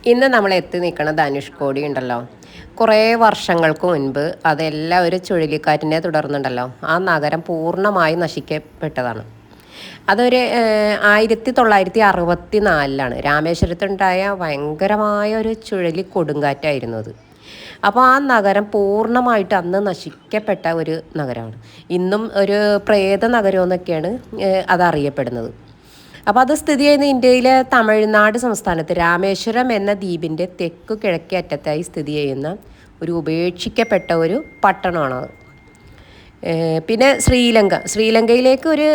ഇന്ന് നമ്മൾ എത്തി നിൽക്കുന്ന ധനുഷ്കോടി ഉണ്ടല്ലോ, കുറേ വർഷങ്ങൾക്ക് മുൻപ് അതെല്ലാം ഒരു ചുഴലിക്കാറ്റിനെ തുടർന്നുണ്ടല്ലോ ആ നഗരം പൂർണ്ണമായി നശിക്കപ്പെട്ടതാണ്. അതൊരു 1964 രാമേശ്വരത്തുണ്ടായ ഭയങ്കരമായ ഒരു ചുഴലി കൊടുങ്കാറ്റായിരുന്നു അത്. അപ്പോൾ ആ നഗരം പൂർണ്ണമായിട്ട് അന്ന് നശിക്കപ്പെട്ട ഒരു നഗരമാണ്. ഇന്നും ഒരു പ്രേത നഗരം എന്നൊക്കെയാണ് അതറിയപ്പെടുന്നത്. അപ്പോൾ അത് സ്ഥിതി ചെയ്യുന്ന ഇന്ത്യയിലെ തമിഴ്നാട് സംസ്ഥാനത്ത് രാമേശ്വരം എന്ന ദ്വീപിൻ്റെ തെക്കു കിഴക്കേ അറ്റത്തായി സ്ഥിതി ചെയ്യുന്ന ഒരു ഉപേക്ഷിക്കപ്പെട്ട ഒരു പട്ടണമാണത്. പിന്നെ ശ്രീലങ്കയിലേക്ക് ഒരു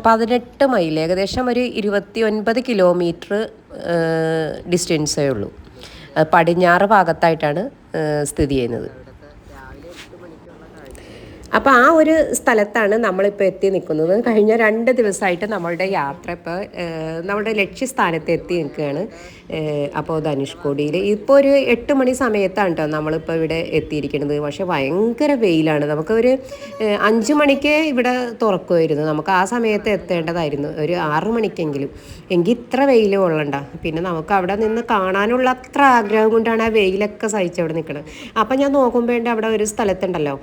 18 മൈൽ, ഏകദേശം ഒരു 29 കിലോമീറ്റർ ഡിസ്റ്റൻസേ ഉള്ളൂ. പടിഞ്ഞാറ് ഭാഗത്തായിട്ടാണ് സ്ഥിതി ചെയ്യുന്നത്. അപ്പോൾ ആ ഒരു സ്ഥലത്താണ് നമ്മളിപ്പോൾ എത്തി നിൽക്കുന്നത്. കഴിഞ്ഞ 2 ദിവസമായിട്ട് നമ്മളുടെ യാത്ര ഇപ്പോൾ നമ്മുടെ ലക്ഷ്യസ്ഥാനത്ത് എത്തി നിൽക്കുകയാണ്. അപ്പോൾ ധനുഷ്കോടിയിൽ ഇപ്പോൾ ഒരു 8 മണി സമയത്താണ് കേട്ടോ നമ്മളിപ്പോൾ ഇവിടെ എത്തിയിരിക്കുന്നത്. പക്ഷേ ഭയങ്കര വെയിലാണ്. നമുക്കൊരു 5 മണിക്ക് ഇവിടെ തുറക്കുമായിരുന്നു. നമുക്ക് ആ സമയത്ത് എത്തേണ്ടതായിരുന്നു, ഒരു 6 മണിക്കെങ്കിലും. എങ്കിൽ ഇത്ര വെയിൽ കൊള്ളണ്ട. പിന്നെ നമുക്ക് അവിടെ നിന്ന് കാണാനുള്ള അത്ര ആഗ്രഹം കൊണ്ടാണ് ആ വെയിലൊക്കെ സഹിച്ചവിടെ നിൽക്കുന്നത്. അപ്പം ഞാൻ നോക്കുമ്പോൾ അവിടെ ഒരു സ്ഥലത്തുണ്ടല്ലോ,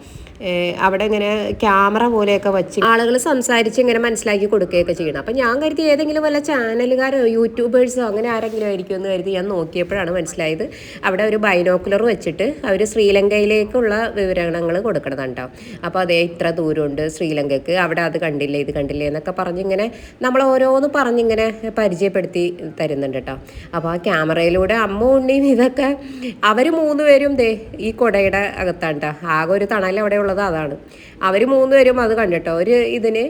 അവിടെ ഇങ്ങനെ ക്യാമറ പോലെയൊക്കെ വെച്ച് ആളുകൾ സംസാരിച്ച് ഇങ്ങനെ മനസ്സിലാക്കി കൊടുക്കുകയൊക്കെ ചെയ്യണം. അപ്പം ഞാൻ കരുതി ഏതെങ്കിലും വല്ല ചാനലുകാരോ യൂട്യൂബേഴ്സോ അങ്ങനെ ആരെങ്കിലും ആയിരിക്കും എന്ന് കരുതി ഞാൻ നോക്കിയപ്പോഴാണ് മനസ്സിലായത് അവിടെ ഒരു ബൈനോക്കുലർ വെച്ചിട്ട് അവർ ശ്രീലങ്കയിലേക്കുള്ള വിവരണങ്ങൾ കൊടുക്കണതുണ്ടാവും. അപ്പോൾ അതേ ഇത്ര ദൂരമുണ്ട് ശ്രീലങ്കയ്ക്ക്, അവിടെ അത് കണ്ടില്ലേ ഇത് കണ്ടില്ലേ എന്നൊക്കെ പറഞ്ഞിങ്ങനെ നമ്മൾ ഓരോന്ന് പറഞ്ഞിങ്ങനെ പരിചയപ്പെടുത്തി തരുന്നുണ്ട് കേട്ടോ. അപ്പോൾ ആ ക്യാമറയിലൂടെ അമ്മ ഉണ്ണിയും ഇതൊക്കെ അവർ 3 പേരും ദേ ഈ കുടയുടെ അകത്താണ് കേട്ടോ. ആകെ ഒരു തണൽ അവിടെ ഉള്ളത് അതാണ്. അവർ 3 പേരും അത് കണ്ടിട്ടോ ഒരു ഇതിന്.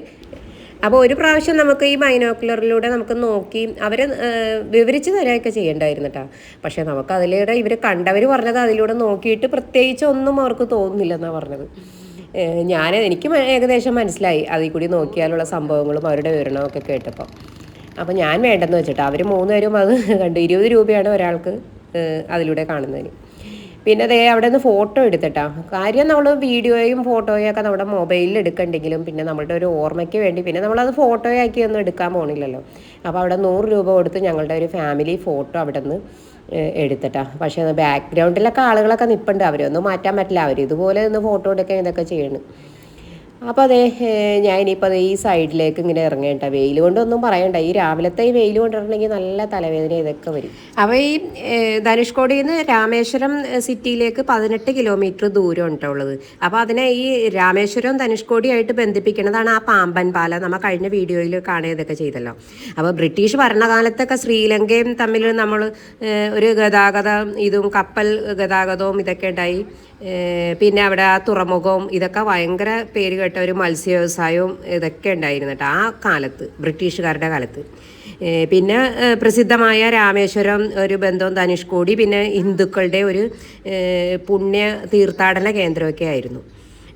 അപ്പോൾ ഒരു പ്രാവശ്യം നമുക്ക് ഈ ബൈനോക്കുലറിലൂടെ നമുക്ക് നോക്കി അവരെ വിവരിച്ച് തരാമൊക്കെ ചെയ്യേണ്ടായിരുന്നു കേട്ടോ. പക്ഷേ നമുക്ക് അതിലൂടെ ഇവർ കണ്ടവർ പറഞ്ഞത് അതിലൂടെ നോക്കിയിട്ട് പ്രത്യേകിച്ച് ഒന്നും അവർക്ക് തോന്നുന്നില്ലെന്നാണ് പറഞ്ഞത്. എനിക്ക് ഏകദേശം മനസ്സിലായി അതിൽ കൂടി നോക്കിയാലുള്ള സംഭവങ്ങളും അവരുടെ വിവരണമൊക്കെ കേട്ടപ്പോൾ. അപ്പോൾ ഞാൻ വേണ്ടെന്ന് വെച്ചിട്ട് അവർ 3 പേരും അത് കണ്ടു. 20 രൂപയാണ് ഒരാൾക്ക് അതിലൂടെ കാണുന്നതിന്. പിന്നെ അതേ അവിടെ നിന്ന് ഫോട്ടോ എടുത്തിട്ടാ കാര്യം. നമ്മൾ വീഡിയോയും ഫോട്ടോയും ഒക്കെ നമ്മുടെ മൊബൈലിൽ എടുക്കണ്ടെങ്കിലും പിന്നെ നമ്മളുടെ ഒരു ഓർമ്മയ്ക്ക് വേണ്ടി പിന്നെ നമ്മളത് ഫോട്ടോയാക്കി ഒന്നും എടുക്കാൻ പോകണില്ലല്ലോ. അപ്പോൾ അവിടെ 100 രൂപ കൊടുത്ത് ഞങ്ങളുടെ ഒരു ഫാമിലി ഫോട്ടോ അവിടെ നിന്ന് എടുത്തിട്ടാ. പക്ഷേ ബാക്ക്ഗ്രൗണ്ടിലൊക്കെ ആളുകളൊക്കെ നിൽപ്പുണ്ട്, അവരൊന്നും മാറ്റാൻ പറ്റില്ല. അവർ ഇതുപോലെ നിന്ന് ഫോട്ടോ എടുക്കുക ഇതൊക്കെ ചെയ്യണം. അപ്പോൾ അതേ ഞാൻ ഇനിയിപ്പോൾ ഈ സൈഡിലേക്ക് ഇങ്ങനെ ഇറങ്ങേണ്ട. വെയിൽ കൊണ്ടൊന്നും പറയണ്ട, ഈ രാവിലത്തെ ഈ വെയിൽ കൊണ്ടിട്ടുണ്ടെങ്കിൽ നല്ല തലവേദന ഇതൊക്കെ വരും. അപ്പോൾ ഈ ധനുഷ്കോടിയിൽ നിന്ന് രാമേശ്വരം സിറ്റിയിലേക്ക് 18 കിലോമീറ്റർ ദൂരം ഉണ്ടുള്ളത്. അപ്പോൾ അതിനെ ഈ രാമേശ്വരം ധനുഷ്കോടിയായിട്ട് ബന്ധിപ്പിക്കുന്നതാണ് ആ പാമ്പൻ പാലം. നമ്മൾ കഴിഞ്ഞ വീഡിയോയിൽ കാണുകയൊക്കെ ചെയ്തല്ലോ. അപ്പോൾ ബ്രിട്ടീഷ് ഭരണകാലത്തൊക്കെ ശ്രീലങ്കയും തമ്മിൽ നമ്മൾ ഒരു ഗതാഗതം ഇതും കപ്പൽ ഗതാഗതവും ഇതൊക്കെ ഉണ്ടായി. പിന്നെ അവിടെ ആ തുറമുഖവും ഇതൊക്കെ ഭയങ്കര പേര് കേട്ട ഒരു മത്സ്യ വ്യവസായവും ഇതൊക്കെ ഉണ്ടായിരുന്നു കേട്ടോ ആ കാലത്ത്, ബ്രിട്ടീഷുകാരുടെ കാലത്ത്. പിന്നെ പ്രസിദ്ധമായ രാമേശ്വരം ഒരു ബന്ധവും ധനുഷ്കോടി പിന്നെ ഹിന്ദുക്കളുടെ ഒരു പുണ്യ തീർത്ഥാടന കേന്ദ്രമൊക്കെ ആയിരുന്നു.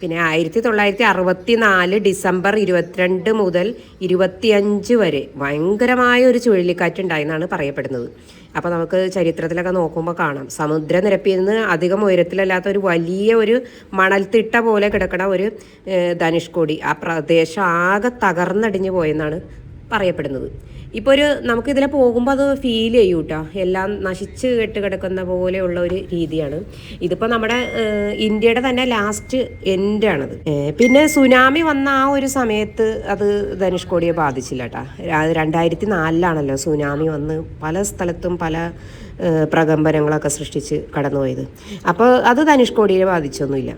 പിന്നെ 1964 ഡിസംബർ 22 മുതൽ 25 വരെ ഭയങ്കരമായ ഒരു ചുഴലിക്കാറ്റുണ്ടായെന്നാണ് പറയപ്പെടുന്നത്. അപ്പോൾ നമുക്ക് ചരിത്രത്തിലൊക്കെ നോക്കുമ്പോൾ കാണാം സമുദ്രനിരപ്പിൽ നിന്ന് അധികം ഉയരത്തിലല്ലാത്ത ഒരു വലിയ ഒരു മണൽത്തിട്ട പോലെ കിടക്കണ ഒരു ധനുഷ്കോടി. ആ പ്രദേശം ആകെ തകർന്നടിഞ്ഞു പോയെന്നാണ് പറയപ്പെടുന്നത്. ഇപ്പോൾ നമുക്കിതിലെ പോകുമ്പോൾ അത് ഫീൽ ചെയ്യും കേട്ടോ, എല്ലാം നശിച്ച് കിടക്കുന്ന പോലെയുള്ള ഒരു രീതിയാണ്. ഇതിപ്പോൾ നമ്മുടെ ഇന്ത്യയുടെ തന്നെ ലാസ്റ്റ് എൻഡാണത്. പിന്നെ സുനാമി വന്ന ആ ഒരു സമയത്ത് അത് ധനുഷ്കോടിയെ ബാധിച്ചില്ല കേട്ടോ. 2004 സുനാമി വന്ന് പല സ്ഥലത്തും പല പ്രകമ്പനങ്ങളൊക്കെ സൃഷ്ടിച്ച് കടന്നുപോയത്. അപ്പോൾ അത് ധനുഷ്കോടിയെ ബാധിച്ചൊന്നുമില്ല.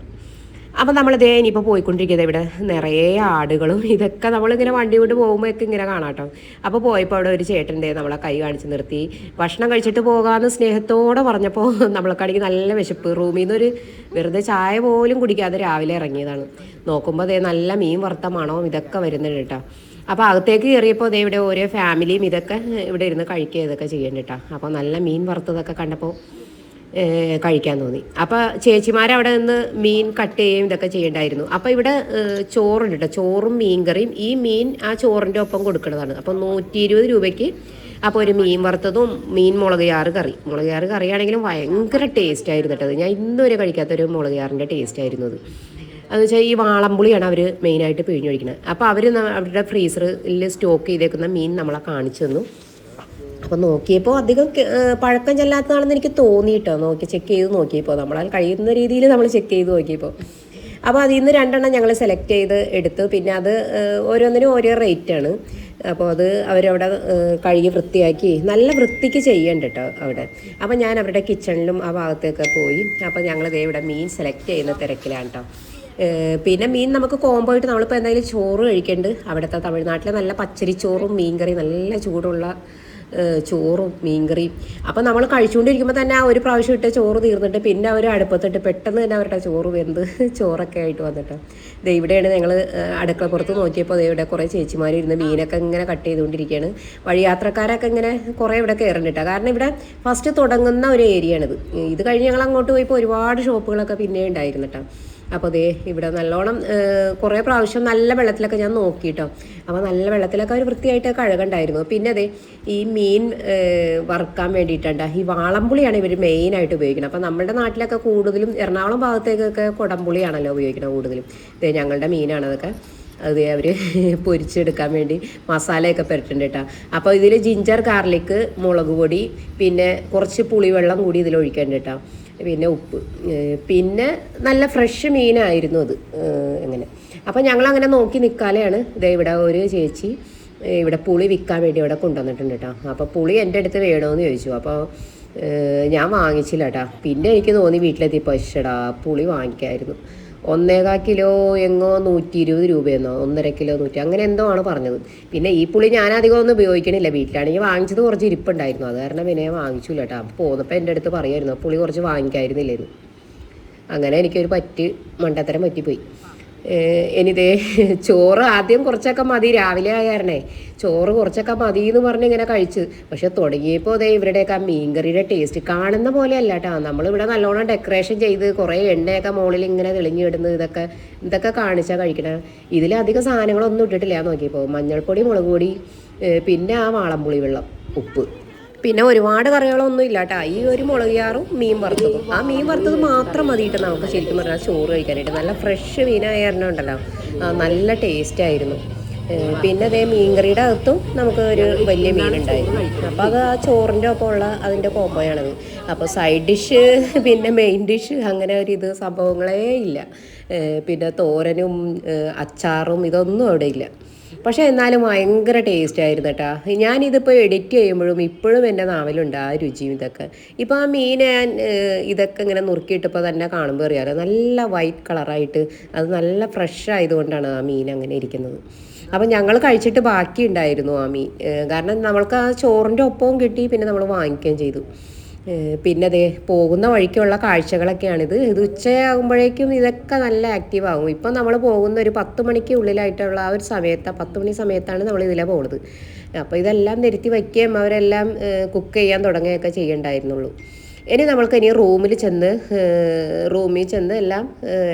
അപ്പോൾ നമ്മളിതേ ഇനിയിപ്പോൾ പോയിക്കൊണ്ടിരിക്കുന്നത് ഇവിടെ നിറയെ ആടുകളും ഇതൊക്കെ നമ്മളിങ്ങനെ വണ്ടി കൊണ്ട് പോകുമ്പോഴൊക്കെ ഇങ്ങനെ കാണാം കേട്ടോ. അപ്പോൾ പോയപ്പോൾ അവിടെ ഒരു ചേട്ടൻ്റെ നമ്മളെ കൈ കാണിച്ച് നിർത്തി ഭക്ഷണം കഴിച്ചിട്ട് പോകാമെന്ന് സ്നേഹത്തോടെ പറഞ്ഞപ്പോൾ നമ്മളൊക്കെയാണെങ്കിൽ നല്ല വിശപ്പ്. റൂമിൽ നിന്നൊരു വെറുതെ ചായ പോലും കുടിക്കാതെ രാവിലെ ഇറങ്ങിയതാണ്. നോക്കുമ്പോൾ അതേ നല്ല മീൻ വറുത്ത മണവും ഇതൊക്കെ വരുന്നുണ്ട് കേട്ടോ. അപ്പോൾ അകത്തേക്ക് കയറിയപ്പോൾ അതേ ഇവിടെ ഓരോ ഫാമിലിയും ഇതൊക്കെ ഇവിടെ ഇരുന്ന് കഴിക്കുക ഇതൊക്കെ ചെയ്യണ്ട കേട്ടോ. അപ്പോൾ നല്ല മീൻ വറുത്തതൊക്കെ കണ്ടപ്പോൾ കഴിക്കാൻ തോന്നി. അപ്പോൾ ചേച്ചിമാരവിടെ നിന്ന് മീൻ കട്ട് ചെയ്യുകയും ഇതൊക്കെ ചെയ്യണ്ടായിരുന്നു. അപ്പോൾ ഇവിടെ ചോറുണ്ട് കേട്ടോ, ചോറും മീൻ കറിയും. ഈ മീൻ ആ ചോറിൻ്റെ ഒപ്പം കൊടുക്കുന്നതാണ്. അപ്പോൾ 120 രൂപയ്ക്ക് അപ്പോൾ ഒരു മീൻ വറുത്തതും മുളക് ചാറ് കറിയാണെങ്കിലും ഭയങ്കര ടേസ്റ്റ് ആയിരുന്നു കേട്ടത്. ഞാൻ ഇന്നുവരെ കഴിക്കാത്തൊരു മുളക് ചാറിൻ്റെ ടേസ്റ്റ് ആയിരുന്നു അത്. എന്ന് വെച്ചാൽ ഈ വാളംപുളിയാണ് അവർ മെയിനായിട്ട് പിഴിഞ്ഞൊഴിക്കുന്നത്. അപ്പോൾ അവർ അവരുടെ ഫ്രീസറിൽ സ്റ്റോക്ക് ചെയ്തേക്കുന്ന മീൻ നമ്മളെ കാണിച്ചു തന്നു. അപ്പോൾ നോക്കിയപ്പോൾ അധികം പഴക്കം ചെല്ലാത്തതാണെന്ന് എനിക്ക് തോന്നിയിട്ടോ, ചെക്ക് ചെയ്ത് നോക്കിയപ്പോൾ നമ്മളാൽ കഴിയുന്ന രീതിയിൽ നമ്മൾ ചെക്ക് ചെയ്ത് നോക്കിയപ്പോൾ. അപ്പോൾ അതിൽ നിന്ന് 2 ഞങ്ങൾ സെലക്ട് ചെയ്ത് എടുത്തു. പിന്നെ അത് ഓരോന്നിനും ഓരോ റേറ്റാണ്. അപ്പോൾ അത് അവരവിടെ കഴുകി വൃത്തിയാക്കി നല്ല വൃത്തിക്ക് ചെയ്യണ്ട കേട്ടോ അവിടെ. അപ്പോൾ ഞാൻ അവരുടെ കിച്ചണിലും ആ ഭാഗത്തൊക്കെ പോയി. അപ്പോൾ ഞങ്ങൾ ഇവിടെ മീൻ സെലക്ട് ചെയ്യുന്ന തിരക്കിലാണ് കേട്ടോ. പിന്നെ മീൻ നമുക്ക് കോംബോ ആയിട്ട് നമ്മളിപ്പോൾ എന്തായാലും ചോറ് കഴിക്കേണ്ടത് അവിടുത്തെ തമിഴ്നാട്ടിലെ നല്ല പച്ചരിച്ചോറും മീൻകറി, നല്ല ചൂടുള്ള ചോറും മീൻകറിയും. അപ്പം നമ്മൾ കഴിച്ചുകൊണ്ടിരിക്കുമ്പോൾ തന്നെ ആ ഒരു പ്രാവശ്യം ഇട്ട് ചോറ് തീർന്നിട്ട് പിന്നെ അവർ അടുപ്പത്തിട്ട് പെട്ടെന്ന് തന്നെ അവരുടെ ചോറ് വെന്ത് ചോറൊക്കെ ആയിട്ട് വന്നിട്ട് ഇവിടെയാണ് ഞങ്ങൾ അടുക്കളപ്പുറത്ത് നോക്കിയപ്പോൾ ഇവിടെ കുറേ ചേച്ചിമാരിരുന്ന് മീനൊക്കെ ഇങ്ങനെ കട്ട് ചെയ്തുകൊണ്ടിരിക്കുകയാണ്. വഴിയാത്രക്കാരൊക്കെ ഇങ്ങനെ കുറേ ഇവിടെ കയറുന്നുണ്ട്. കാരണം ഇവിടെ ഫസ്റ്റ് തുടങ്ങുന്ന ഒരു ഏരിയയാണിത്. ഇത് കഴിഞ്ഞ് ഞങ്ങൾ അങ്ങോട്ട് പോയപ്പോൾ ഒരുപാട് ഷോപ്പുകളൊക്കെ പിന്നെ ഉണ്ടായിരുന്നു കേട്ടോ. അപ്പോൾ ഇവിടെ നല്ലോണം കുറേ പ്രാവശ്യം നല്ല വെള്ളത്തിലൊക്കെ ഞാൻ നോക്കിയിട്ടോ. അപ്പോൾ നല്ല വെള്ളത്തിലൊക്കെ അവർ വൃത്തിയായിട്ട് കഴുകണ്ടായിരുന്നു. പിന്നെ ഈ മീൻ വറുക്കാൻ വേണ്ടിയിട്ടുണ്ട് ഈ വാളംപുളിയാണ് ഇവർ മെയിനായിട്ട് ഉപയോഗിക്കുന്നത്. അപ്പോൾ നമ്മുടെ നാട്ടിലൊക്കെ കൂടുതലും എറണാകുളം ഭാഗത്തേക്കൊക്കെ കുടംപുളിയാണല്ലോ ഉപയോഗിക്കുന്നത് കൂടുതലും. ഞങ്ങളുടെ മീനാണ് അതൊക്കെ. അത് അവർ പൊരിച്ചെടുക്കാൻ വേണ്ടി മസാലയൊക്കെ പുരട്ടുണ്ട് കേട്ടോ. അപ്പോൾ ഇതിൽ ജിഞ്ചർ ഗാർലിക്, മുളക് പൊടി, പിന്നെ കുറച്ച് പുളിവെള്ളം കൂടി ഇതിൽ ഒഴിക്കേണ്ട കേട്ടോ. പിന്നെ ഉപ്പ്, പിന്നെ നല്ല ഫ്രഷ് മീനായിരുന്നു അത് അങ്ങനെ. അപ്പോൾ ഞങ്ങളങ്ങനെ നോക്കി നിൽക്കാലെയാണ് ഇവിടെ ഒരു ചേച്ചി ഇവിടെ പുളി വിൽക്കാൻ വേണ്ടി ഇവിടെ കൊണ്ടുവന്നിട്ടുണ്ട് കേട്ടോ. അപ്പോൾ പുളി എൻ്റെ അടുത്ത് വേണമെന്ന് ചോദിച്ചു. അപ്പോൾ ഞാൻ വാങ്ങിച്ചില്ല കേട്ടോ. പിന്നെ എനിക്ക് തോന്നി വീട്ടിലെത്തിയപ്പോൾ ഇഷ്ടടാ പുളി വാങ്ങിക്കായിരുന്നു. 1.25 കിലോ എങ്ങോ 120 രൂപയെന്നോ, 1.5 കിലോ 100 അങ്ങനെ എന്തോ ആണ് പറഞ്ഞത്. പിന്നെ ഈ പുളി ഞാൻ അധികം ഒന്നും ഉപയോഗിക്കണില്ല. വീട്ടിലാണെങ്കിൽ വാങ്ങിച്ചത് കുറച്ച് ഇരിപ്പുണ്ടായിരുന്നു, അത് കാരണം പിന്നെ വാങ്ങിച്ചില്ല കേട്ടോ. അപ്പോൾ പോകുന്നപ്പോൾ എൻ്റെ അടുത്ത് പറയുമായിരുന്നു പുളി കുറച്ച് വാങ്ങിക്കായിരുന്നില്ലേന്ന്. അങ്ങനെ എനിക്കൊരു മണ്ടത്തരം പറ്റിപ്പോയി. ഇനിതേ ചോറ് ആദ്യം കുറച്ചൊക്കെ മതി, രാവിലെ ആയ കാരണേ ചോറ് കുറച്ചൊക്കെ മതി എന്ന് പറഞ്ഞ് ഇങ്ങനെ കഴിച്ച്. പക്ഷെ തുടങ്ങിയപ്പോൾ ഇവരുടെയൊക്കെ ആ മീൻകറിയുടെ ടേസ്റ്റ് കാണുന്ന പോലെ അല്ല കേട്ടോ. നമ്മളിവിടെ നല്ലോണം ഡെക്കറേഷൻ ചെയ്ത് കുറേ എണ്ണയൊക്കെ മുകളിൽ ഇങ്ങനെ തെളിഞ്ഞിടുന്നത് ഇതൊക്കെ കാണിച്ചാൽ കഴിക്കണേ. ഇതിലധികം സാധനങ്ങളൊന്നും ഇട്ടിട്ടില്ല നോക്കിയപ്പോൾ. മഞ്ഞൾപ്പൊടി, മുളക് പൊടി, പിന്നെ ആ വാളംപുളി വെള്ളം, ഉപ്പ്, പിന്നെ ഒരുപാട് കറികളൊന്നും ഇല്ല കേട്ടോ. ഈ ഒരു മുളകിയാറും മീൻ വറുത്തതും, ആ മീൻ വറുത്തത് മാത്രം മതിയിട്ട് നമുക്ക് ശരിക്കും പറഞ്ഞാൽ ചോറ് കഴിക്കാനായിട്ട്. നല്ല ഫ്രഷ് മീനായിരുന്നു ഉണ്ടല്ലോ, നല്ല ടേസ്റ്റായിരുന്നു. പിന്നെ മീൻകറിയുടെ അകത്തും നമുക്ക് ഒരു വലിയ മീനുണ്ടായിരുന്നു. അപ്പോൾ അത് ആ ചോറിൻ്റെ ഒപ്പമുള്ള അതിൻ്റെ കോമ്പോയാണത്. അപ്പോൾ സൈഡ് ഡിഷ് പിന്നെ മെയിൻ ഡിഷ് അങ്ങനെ ഒരു സംഭവങ്ങളേ ഇല്ല. പിന്നെ തോരനും അച്ചാറും ഇതൊന്നും അവിടെ ഇല്ല. പക്ഷേ എന്നാലും ഭയങ്കര ടേസ്റ്റ് ആയിരുന്നു കേട്ടോ. ഞാനിതിപ്പോൾ എഡിറ്റ് ചെയ്യുമ്പോഴും ഇപ്പോഴും എൻ്റെ നാവിലുണ്ട് ആ രുചിയും ഇതൊക്കെ. ഇപ്പോൾ ആ മീൻ ഇതൊക്കെ ഇങ്ങനെ നുറുക്കിയിട്ടപ്പോൾ തന്നെ കാണുമ്പോൾ അറിയാമല്ലോ, നല്ല വൈറ്റ് കളറായിട്ട് അത് നല്ല ഫ്രഷ് ആയതുകൊണ്ടാണ് ആ മീൻ അങ്ങനെ ഇരിക്കുന്നത്. അപ്പം ഞങ്ങൾ കഴിച്ചിട്ട് ബാക്കി ഉണ്ടായിരുന്നു ആ മീൻ. കാരണം നമ്മൾക്ക് ആ ചോറിൻ്റെ ഒപ്പവും കിട്ടി, പിന്നെ നമ്മൾ വാങ്ങിക്കുകയും ചെയ്തു. പിന്നെ പോകുന്ന വഴിക്കുള്ള കാഴ്ചകളൊക്കെയാണിത്. ഇത് ഉച്ചയാകുമ്പോഴേക്കും ഇതൊക്കെ നല്ല ആക്റ്റീവ് ആകും. ഇപ്പം നമ്മൾ പോകുന്ന ഒരു 10 മണിക്ക് ഉള്ളിലായിട്ടുള്ള ആ ഒരു സമയത്ത്, 10 മണി സമയത്താണ് നമ്മൾ ഇതിലെ പോകുന്നത്. അപ്പോൾ ഇതെല്ലാം നിരത്തി വയ്ക്കുകയും അവരെല്ലാം കുക്ക് ചെയ്യാൻ തുടങ്ങുകയൊക്കെ ചെയ്യണ്ടായിരുന്നുള്ളൂ. ഇനി നമ്മൾക്ക് റൂമിൽ ചെന്ന് എല്ലാം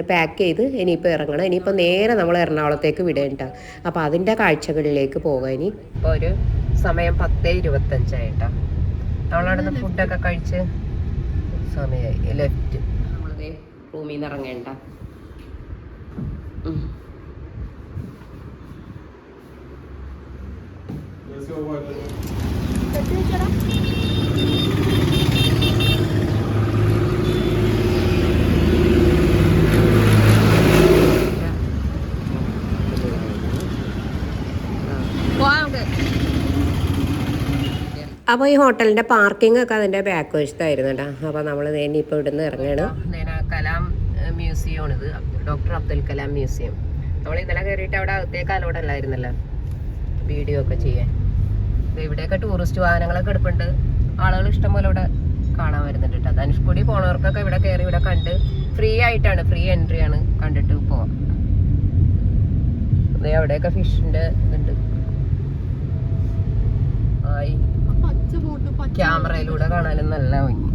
പാക്ക് ചെയ്ത് ഇനിയിപ്പോൾ ഇറങ്ങണം. ഇനിയിപ്പോൾ നേരെ നമ്മൾ എറണാകുളത്തേക്ക് വിടേണ്ട. അപ്പോൾ അതിൻ്റെ കാഴ്ചകളിലേക്ക് പോകാം. ഇനി ഇപ്പോൾ ഒരു സമയം 10:25 നമ്മളവിടെ നിന്ന് ഫുഡൊക്കെ കഴിച്ച് സമയമായി. ലെഫ്റ്റ് നമ്മളിതേ റൂമിൽ നിന്ന് ഇറങ്ങേണ്ട. അപ്പോൾ ഈ ഹോട്ടലിൻ്റെ പാർക്കിംഗ് ഒക്കെ അതിൻ്റെ ബാക്ക് വശത്തായിരുന്നു കേട്ടോ. അപ്പോൾ നമ്മൾ ഇനിയിപ്പോൾ ഇവിടുന്ന് ഇറങ്ങണം. കലാം മ്യൂസിയമാണിത്, ഡോക്ടർ അബ്ദുൽ കലാം മ്യൂസിയം. നമ്മൾ ഇന്നലെ കയറിയിട്ട് അവിടെ അകത്തേക്ക് അലോഡ് അല്ലായിരുന്നല്ലോ വീഡിയോ ഒക്കെ ചെയ്യാൻ. ഇവിടെയൊക്കെ ടൂറിസ്റ്റ് വാഹനങ്ങളൊക്കെ എടുപ്പുണ്ട്. ആളുകൾ ഇഷ്ടംപോലെ ഇവിടെ കാണാൻ വരുന്നുണ്ട് കേട്ടോ. ധനുഷ്കോടി പോണവർക്കൊക്കെ ഇവിടെ കയറി ഇവിടെ കണ്ട് ഫ്രീ ആയിട്ടാണ്, ഫ്രീ എൻട്രി ആണ്, കണ്ടിട്ട് പോവാം. അവിടെയൊക്കെ ഫിഷിൻ്റെ ഇതുണ്ട്. ആയി ക്യാമറയിലൂടെ കാണാനും നല്ല ഭംഗി.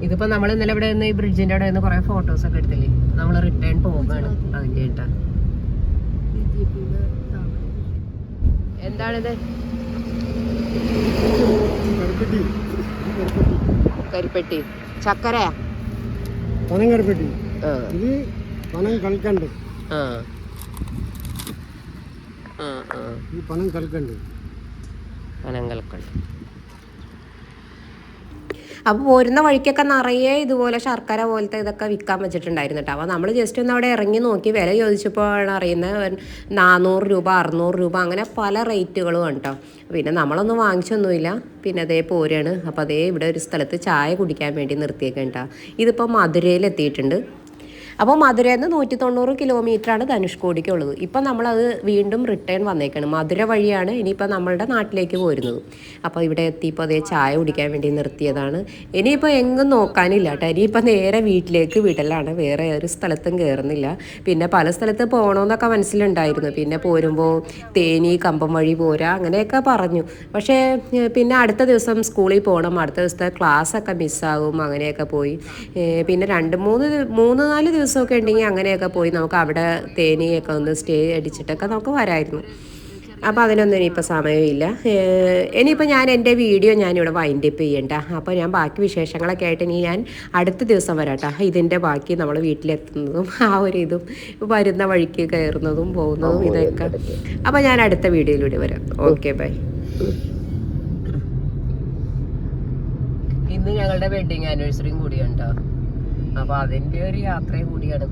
ഇതിപ്പോ നമ്മൾ ഇന്നലെ ഇവിടെ നിന്ന് ഈ ബ്രിഡ്ജിന്റെ അവിടെ നിന്ന് കുറെ ഫോട്ടോസ് ഒക്കെ എടുത്തില്ലേ, നമ്മൾ റിട്ടേൺ പോവുകയാണ് അതിന്റെ കേട്ടാ. എന്താണിത്? കരിപ്പെട്ടി. ചക്കര പനങ്കരപ്പെട്ടി ഇത് പനം കൽക്കണ്ട് ഈ പനം കൽക്കണ്ട് അപ്പോൾ പോരുന്ന വഴിക്കൊക്കെ നിറയെ ഇതുപോലെ ശർക്കര പോലത്തെ ഇതൊക്കെ വിൽക്കാൻ വെച്ചിട്ടുണ്ടായിരുന്നു കേട്ടോ. അപ്പോൾ നമ്മൾ ജസ്റ്റ് ഒന്ന് അവിടെ ഇറങ്ങി നോക്കി വില ചോദിച്ചപ്പോഴാണ് അറിയുന്നത് 400 രൂപ 600 രൂപ അങ്ങനെ പല റേറ്റുകളും കേട്ടോ. പിന്നെ നമ്മളൊന്നും വാങ്ങിച്ചൊന്നുമില്ല. പിന്നെ അതേ പോരാണ്. അപ്പോൾ അതേ ഇവിടെ ഒരു സ്ഥലത്ത് ചായ കുടിക്കാൻ വേണ്ടി നിർത്തിയേക്കട്ടോ. ഇതിപ്പോൾ മധുരയിലെത്തിയിട്ടുണ്ട്. അപ്പോൾ മധുരയിൽ നിന്ന് 190 കിലോമീറ്ററാണ് ധനുഷ്കോടിക്കുള്ളത്. ഇപ്പം നമ്മളത് വീണ്ടും റിട്ടേൺ വന്നേക്കാണ്. മധുര വഴിയാണ് ഇനിയിപ്പോൾ നമ്മളുടെ നാട്ടിലേക്ക് പോരുന്നത്. അപ്പോൾ ഇവിടെ എത്തിയപ്പോൾ അതേ ചായ കുടിക്കാൻ വേണ്ടി നിർത്തിയതാണ്. ഇനിയിപ്പോൾ എങ്ങും നോക്കാനില്ല കേട്ടോ. ഇനിയിപ്പോൾ നേരെ വീട്ടിലേക്ക് വിടലാണ്. വേറെ ഒരു സ്ഥലത്തും കയറുന്നില്ല. പിന്നെ പല സ്ഥലത്ത് പോകണമെന്നൊക്കെ മനസ്സിലുണ്ടായിരുന്നു. പിന്നെ പോരുമ്പോൾ തേനി കമ്പം വഴി പോരാ അങ്ങനെയൊക്കെ പറഞ്ഞു. പക്ഷേ പിന്നെ അടുത്ത ദിവസം സ്കൂളിൽ പോകണം, അടുത്ത ദിവസത്തെ ക്ലാസ്സൊക്കെ മിസ്സാകും, അങ്ങനെയൊക്കെ പോയി. പിന്നെ 3-4 ദിവസമൊക്കെ ഉണ്ടെങ്കിൽ അങ്ങനെയൊക്കെ പോയി നമുക്ക് അവിടെ തേനിയൊക്കെ ഒന്ന് സ്റ്റേ അടിച്ചിട്ടൊക്കെ നമുക്ക് വരായിരുന്നു. അപ്പോൾ അതിനൊന്നും ഇനിയിപ്പോൾ സമയമില്ല. ഇനിയിപ്പോൾ ഞാൻ എൻ്റെ വീഡിയോ ഞാനിവിടെ വൈൻഡപ്പ് ചെയ്യണ്ട. അപ്പോൾ ഞാൻ ബാക്കി വിശേഷങ്ങളൊക്കെ ആയിട്ട് ഇനി ഞാൻ അടുത്ത ദിവസം വരാട്ടോ. ഇതിൻ്റെ ബാക്കി നമ്മൾ വീട്ടിലെത്തുന്നതും ആ ഒരു ഇതും വരുന്ന വഴിക്ക് കയറുന്നതും പോകുന്നതും ഇതൊക്കെ. അപ്പോൾ ഞാൻ അടുത്ത വീഡിയോയിലൂടെ വരാം. Okay bye. ഇന്ന് ഞങ്ങളുടെ വെഡിങ് ആനിവേഴ്സറിയും കൂടിയുണ്ടോ. അപ്പോൾ അതിൻ്റെ ഒരു യാത്രയും കൂടിയാണ്.